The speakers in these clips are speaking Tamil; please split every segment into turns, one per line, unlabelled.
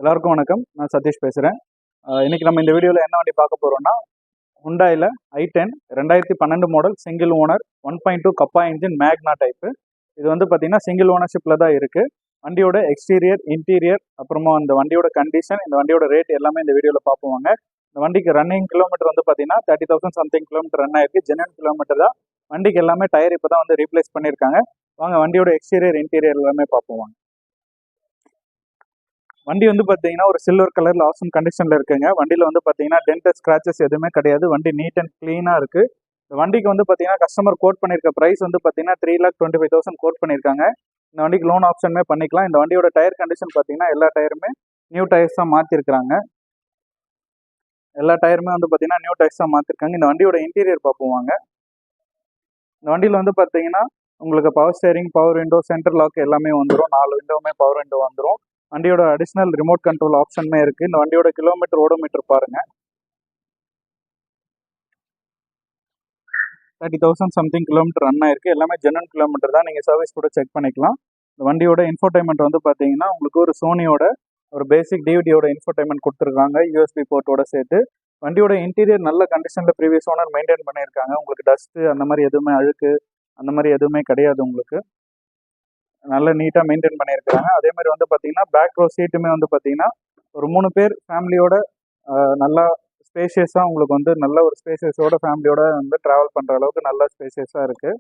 எல்லாருக்கும் வணக்கம். நான் சதீஷ் பேசுகிறேன். இன்னைக்கு நம்ம இந்த வீடியோவில் என்ன வண்டி பார்க்க போகிறோம்னா, ஹுண்டாயில் i10 2012 மாடல் சிங்கிள் ஓனர் 1.2 கப்பா இன்ஜின் மேக்னா டைப்பு. இது வந்து பார்த்தீங்கன்னா சிங்கிள் ஓனர்ஷிப்பில் தான் இருக்குது. வண்டியோட எக்ஸ்டீரியர், இன்டீரியர், அப்புறமா அந்த வண்டியோட கண்டிஷன், இந்த வண்டியோட ரேட் எல்லாமே இந்த வீடியோவில் பார்ப்போங்க. இந்த வண்டிக்கு ரன்னிங் கிலோமீட்டர் வந்து பார்த்தீங்கன்னா 30,000 சம்திங் கிலோமீட்டர் ரன் ஆயிருக்கு. ஜென்வன் கிலோமீட்டர் தான். வண்டிக்கு எல்லாமே டயர் இப்போ தான் வந்து ரீப்ளேஸ் பண்ணியிருக்காங்க. வாங்க வண்டியோட எக்ஸ்டீரியர், இன்டீரியர் எல்லாமே பார்ப்போம் வாங்க. வண்டி வந்து பார்த்தீங்கன்னா ஒரு சில்வர் கலரில் ஆசம் கண்டிஷனில் இருக்குங்க. வண்டியில் வந்து பார்த்தீங்கன்னா டென்ட் ஸ்க்ராச்சஸ் எதுவுமே கிடையாது. வண்டி நீட் அண்ட் க்ளீனாக இருக்குது. இந்த வண்டிக்கு வந்து பார்த்தீங்கன்னா கஸ்டமர் கோட் பண்ணியிருக்க ப்ரைஸ் வந்து பார்த்தீங்கன்னா 3,25,000 கோட் பண்ணியிருக்காங்க. இந்த வண்டிக்கு லோன் ஆப்ஷனுமே பண்ணிக்கலாம். இந்த வண்டியோட டயர் கண்டிஷன் பார்த்தீங்கன்னா எல்லா டயருமே நியூ டயர்ஸ் தான் மாற்றிருக்கிறாங்க. எல்லா டயருமே வந்து பார்த்தீங்கன்னா நியூ டயர்ஸ் தான் மாற்றிருக்காங்க. இந்த வண்டியோட இன்டீரியர் பார்ப்போம். இந்த வண்டியில் வந்து பார்த்தீங்கன்னா உங்களுக்கு power steering, power window, centre lock எல்லாமே வந்துடும். 4 விண்டோவுமே பவர் விண்டோ வந்துடும். வண்டியோட அடிஷ்னல் ரிமோட் கண்ட்ரோல் ஆப்ஷனுமே இருக்குது. இந்த வண்டியோட கிலோமீட்டர் ஓடோமீட்டர் பாருங்கள், 30,000 சம்திங் கிலோமீட்டர் ரன் ஆயிருக்கு. எல்லாமே ஜென்வன் கிலோமீட்டர் தான். நீங்கள் சர்வீஸ் கூட செக் பண்ணிக்கலாம். இந்த வண்டியோட இன்ஃபோடைன்மெண்ட் வந்து பார்த்தீங்கன்னா உங்களுக்கு ஒரு சோனியோட ஒரு பேசிக் டிவிடியோட இன்ஃபோடைன்மெண்ட் கொடுத்துருக்காங்க, யூஎஸ்பி போர்ட்டோட சேர்த்து. வண்டியோட இன்டீரியர் நல்ல கண்டிஷனில் ப்ரீவியஸ் ஓனர் மெயின்டைன் பண்ணியிருக்காங்க. உங்களுக்கு டஸ்ட்டு அந்த மாதிரி எதுவுமே, அழுக்கு அந்த மாதிரி எதுவுமே கிடையாது. உங்களுக்கு நல்ல நீட்டாக மெயின்டைன் பண்ணியிருக்காங்க. அதே மாதிரி வந்து பார்த்தீங்கன்னா பேக் ரோ சீட்டுமே வந்து பார்த்தீங்கன்னா ஒரு 3 பேர் ஃபேமிலியோட நல்லா ஸ்பேஷியஸாக உங்களுக்கு வந்து நல்ல ஒரு ஸ்பேஷியஸோட ஃபேமிலியோட வந்து ட்ராவல் பண்ணுற அளவுக்கு நல்ல ஸ்பேஷியஸாக இருக்குது.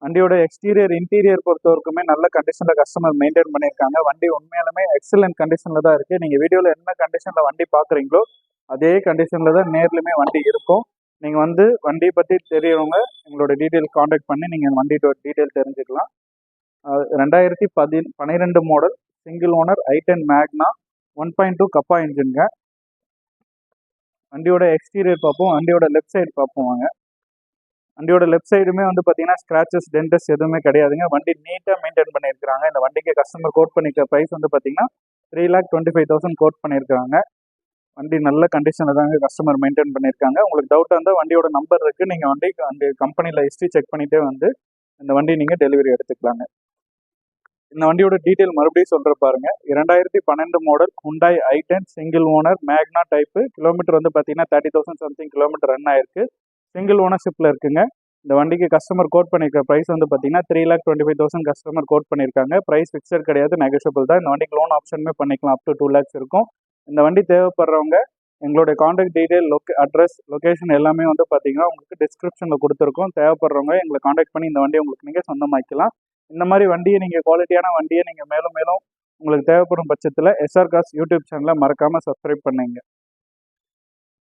வண்டியோட எக்ஸ்டீரியர், இன்டீரியர் பொறுத்தவரைக்குமே நல்ல கண்டிஷனில் கஸ்டமர் மெயின்டைன் பண்ணியிருக்காங்க. வண்டி உண்மையாலுமே எக்ஸலண்ட் கண்டிஷனில் தான் இருக்குது. நீங்கள் வீடியோவில் என்ன கண்டிஷனில் வண்டி பார்க்குறீங்களோ அதே கண்டிஷனில் தான் நேர்லையுமே வண்டி இருக்கும். நீங்கள் வந்து வண்டியை பற்றி தெரியறவங்க எங்களோட டீட்டெயில் காண்டாக்ட் பண்ணி நீங்கள் வண்டியோட டீட்டெயில் தெரிஞ்சுக்கலாம். 2012 மாடல் சிங்கிள் ஓனர் i10 மேக்னா 1.2 கப்பா இன்ஜின்ங்க. வண்டியோட எக்ஸ்டீரியர் பார்ப்போம். வண்டியோட லெஃப்ட் சைடு பார்ப்போம் வாங்க. வண்டியோட லெஃப்ட் சைடுமே வந்து பார்த்தீங்கன்னா ஸ்க்ராச்சஸ், டென்டஸ் எதுவுமே கிடையாதுங்க. வண்டி நீட்டாக மெயின்டைன் பண்ணியிருக்காங்க. இந்த வண்டிக்கு கஸ்டமர் கோட் பண்ணியிருக்க ப்ரைஸ் வந்து பார்த்தீங்கன்னா 3,25,000 கோட் பண்ணியிருக்காங்க. வண்டி நல்ல கண்டிஷனில் தாங்க கஸ்டமர் மெயின்டைன் பண்ணியிருக்காங்க. உங்களுக்கு டவுட்டாக இருந்தால் வண்டியோட நம்பர் இருக்குது. நீங்கள் அந்த கம்பெனியில் ஹிஸ்ட்ரி செக் பண்ணிகிட்டே வந்து இந்த வண்டி நீங்கள் டெலிவரி எடுத்துக்கலாங்க. இந்த வண்டியோட டீட்டெயில் மறுபடியும் சொல்கிற பாருங்க. 2012 model Hyundai i10 single owner மேக்னா டைப்பு. கிலோமீட்டர் வந்து பார்த்தீங்கன்னா 30,000 சம்திங் கிலோமீட்டர் ரன் ஆயிருக்கு. சிங்கிள் ஓனர்ஷிப்பில் இருக்குங்க. இந்த வண்டிக்கு கஸ்டமர் கோட் பண்ணியிருக்க ப்ரைஸ் வந்து பார்த்தீங்கன்னா 3,25,000 கஸ்டமர் கோட் பண்ணியிருக்காங்க. ப்ரைஸ் ஃபிக்ஸட் கிடையாது, நெகோஷியபிள் தான். இந்த வண்டிக்கு லோன் ஆப்ஷனுமே பண்ணிக்கலாம், அப் டு 2 lakhs இருக்கும். இந்த வண்டி தேவைப்படுறவங்க எங்களுடைய காண்டாக்ட் டீட்டெயில், அட்ரஸ், லொக்கேஷன் எல்லாமே வந்து பார்த்தீங்கன்னா உங்களுக்கு டிஸ்கிரிப்ஷனில் கொடுத்துருக்கோம். தேவைப்படுறவங்க எங்களை காண்டாக்ட் பண்ணி இந்த வண்டியை உங்களுக்கு நீங்கள் சொந்தமாக்கலாம். இந்த மாதிரி வண்டியை நீங்கள் குவாலிட்டியான வண்டியை நீங்கள் மேலும் மேலும் உங்களுக்கு தேவைப்படும் பட்சத்தில் SR கார்ஸ் யூடியூப் சேனலை மறக்காமல் சப்ஸ்கிரைப் பண்ணுங்க.